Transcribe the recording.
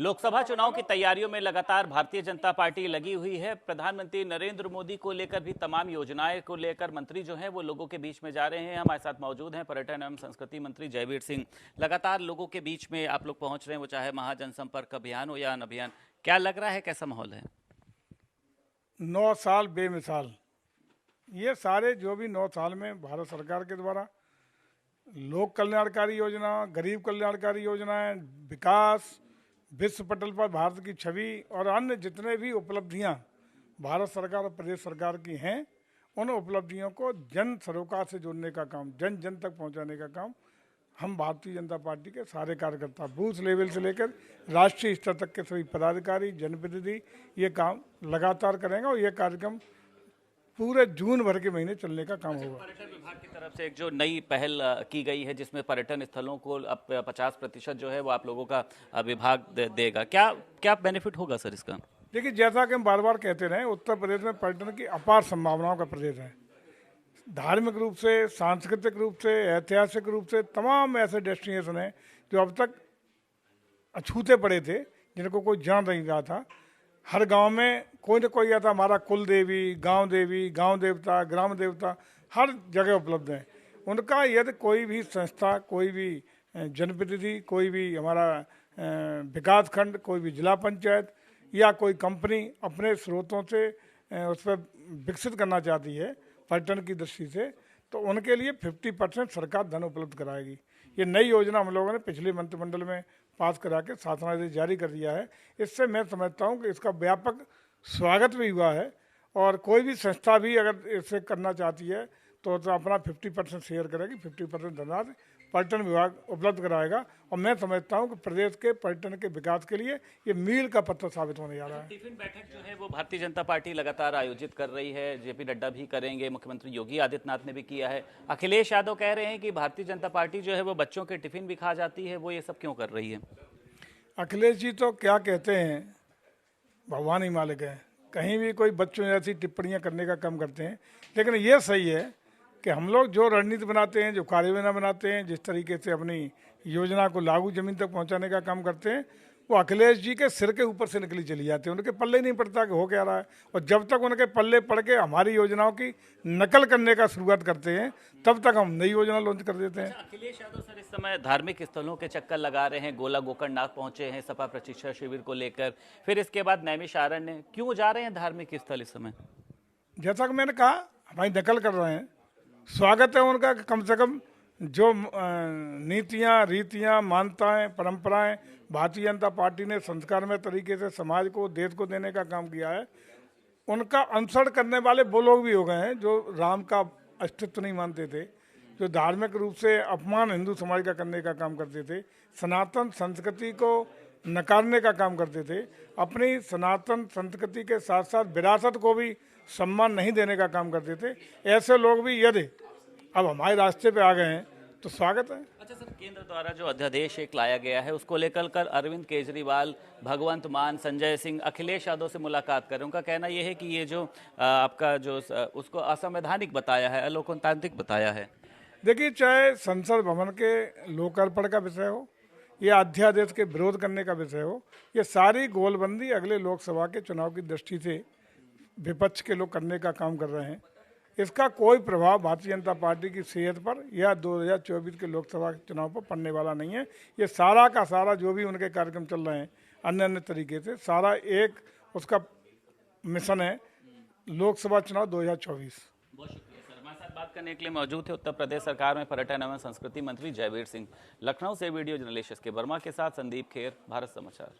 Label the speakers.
Speaker 1: लोकसभा चुनाव की तैयारियों में लगातार भारतीय जनता पार्टी लगी हुई है। प्रधानमंत्री नरेंद्र मोदी को लेकर भी तमाम योजनाएं को लेकर मंत्री जो हैं वो लोगों के बीच में जा रहे हैं। हमारे साथ मौजूद हैं पर्यटन एवं संस्कृति मंत्री जयवीर सिंह। लगातार लोगों के बीच में आप लोग पहुंच रहे हैं, वो चाहे महाजनसंपर्क अभियान हो या अन अभियान। क्या लग रहा है, कैसा माहौल है?
Speaker 2: 9 साल बेमिसाल। ये सारे जो भी 9 साल में भारत सरकार के द्वारा लोक कल्याणकारी योजना, गरीब कल्याणकारी योजनाएं, विकास, विश्व पटल पर भारत की छवि और अन्य जितने भी उपलब्धियां भारत सरकार और प्रदेश सरकार की हैं, उन उपलब्धियों को जन सरोकार से जोड़ने का काम, जन जन तक पहुंचाने का काम हम भारतीय जनता पार्टी के सारे कार्यकर्ता बूथ लेवल से लेकर राष्ट्रीय स्तर तक के सभी पदाधिकारी, जनप्रतिनिधि ये काम लगातार करेंगे और ये कार्यक्रम पूरे जून भर के महीने चलने का काम होगा।
Speaker 1: पर्यटन विभाग की तरफ से एक जो नई पहल की गई है जिसमें पर्यटन स्थलों को अब 50% जो है वो आप लोगों का विभाग देगा, क्या क्या बेनिफिट होगा सर इसका?
Speaker 2: देखिए, जैसा कि हम बार बार कहते रहे, उत्तर प्रदेश में पर्यटन की अपार संभावनाओं का प्रदेश है। धार्मिक रूप से, सांस्कृतिक रूप से, ऐतिहासिक रूप से तमाम ऐसे डेस्टिनेशन हैं जो अब तक अछूते पड़े थे, जिनको कोई जान नहीं रहा था। हर गांव में कोई न कोई आता, हमारा कुल देवी, गांव देवता, ग्राम देवता हर जगह उपलब्ध है। उनका यदि कोई भी संस्था, कोई भी जनप्रतिनिधि, कोई भी हमारा विकास खंड, कोई भी जिला पंचायत या कोई कंपनी अपने स्रोतों से उस पर विकसित करना चाहती है पर्यटन की दृष्टि से, तो उनके लिए 50% सरकार धन उपलब्ध कराएगी। ये नई योजना हम लोगों ने पिछले मंत्रिमंडल में पास करा के शासनादेश जारी कर दिया है। इससे मैं समझता हूँ कि इसका व्यापक स्वागत भी हुआ है और कोई भी संस्था भी अगर इसे करना चाहती है तो अपना 50% शेयर करेगी, 50% धनराशि पर्यटन विभाग उपलब्ध कराएगा। और मैं समझता हूं कि प्रदेश के पर्यटन के विकास के लिए ये मील का पत्थर साबित होने जा रहा है।
Speaker 1: टिफिन बैठक जो है वो भारतीय जनता पार्टी लगातार आयोजित कर रही है। जेपी नड्डा भी करेंगे, मुख्यमंत्री योगी आदित्यनाथ ने भी किया है। अखिलेश यादव कह रहे हैं कि भारतीय जनता पार्टी जो है वो बच्चों के टिफिन भी खा जाती है, वो ये सब क्यों कर रही है?
Speaker 2: अखिलेश जी तो क्या कहते हैं, भगवान ही मालिक है। कहीं भी कोई बच्चों जैसी टिप्पणियां करने का काम करते हैं, लेकिन ये सही है कि हम लोग जो रणनीति बनाते हैं, जो कार्ययोजना बनाते हैं, जिस तरीके से अपनी योजना को लागू जमीन तक पहुंचाने का काम करते हैं, वो अखिलेश जी के सिर के ऊपर से निकली चली जाती है। उनके पल्ले ही नहीं पड़ता कि हो क्या रहा है। और जब तक उनके पल्ले पड़ के हमारी योजनाओं की नकल करने का शुरुआत करते हैं, तब तक हम नई योजना लॉन्च कर देते हैं।
Speaker 1: अखिलेश यादव सर इस समय धार्मिक स्थलों के चक्कर लगा रहे हैं। गोला गोकर्णनाथ पहुंचे हैं सपा प्रशिक्षण शिविर को लेकर, फिर इसके बाद नैमिषारण्य। क्यों जा रहे हैं धार्मिक स्थल इस समय?
Speaker 2: जैसा कि मैंने कहा, हमारी नकल कर रहे हैं। स्वागत है उनका कि कम से कम जो नीतियाँ, रीतियाँ, मान्यताएं, परंपराएं भारतीय जनता पार्टी ने संस्कारमय तरीके से समाज को, देश को देने का काम किया है, उनका अनुसरण करने वाले वो लोग भी हो गए हैं जो राम का अस्तित्व नहीं मानते थे, जो धार्मिक रूप से अपमान हिंदू समाज का करने का काम करते थे, सनातन संस्कृति को नकारने का काम करते थे, अपनी सनातन संस्कृति के साथ साथ विरासत को भी सम्मान नहीं देने का काम करते थे। ऐसे लोग भी यदि अब हमारे रास्ते पे आ गए हैं तो स्वागत है।
Speaker 1: अच्छा सर, केंद्र द्वारा जो अध्यादेश एक लाया गया है उसको लेकर कल अरविंद केजरीवाल, भगवंत मान, संजय सिंह, अखिलेश यादव से मुलाकात करें। उनका कहना यह है कि ये जो आपका जो उसको असंवैधानिक बताया है, अलोकतांत्रिक बताया है।
Speaker 2: देखिए, चाहे संसद भवन के लोकार्पण का विषय हो या अध्यादेश के विरोध करने का विषय हो, ये सारी गोलबंदी अगले लोकसभा के चुनाव की दृष्टि से विपक्ष के लोग करने का काम कर रहे हैं। इसका कोई प्रभाव भारतीय जनता पार्टी की सेहत पर या 2024 के लोकसभा चुनाव पर पड़ने वाला नहीं है। ये सारा का सारा जो भी उनके कार्यक्रम चल रहे हैं अन्य अन्य तरीके से, सारा एक उसका मिशन है लोकसभा चुनाव 2024।
Speaker 1: बहुत शुक्रिया सर, हमारे साथ बात करने के लिए मौजूद थे उत्तर प्रदेश सरकार में पर्यटन एवं संस्कृति मंत्री जयवीर सिंह। लखनऊ से वीडियो जर्नलिस्ट के वर्मा के साथ संदीप खेर, भारत समाचार।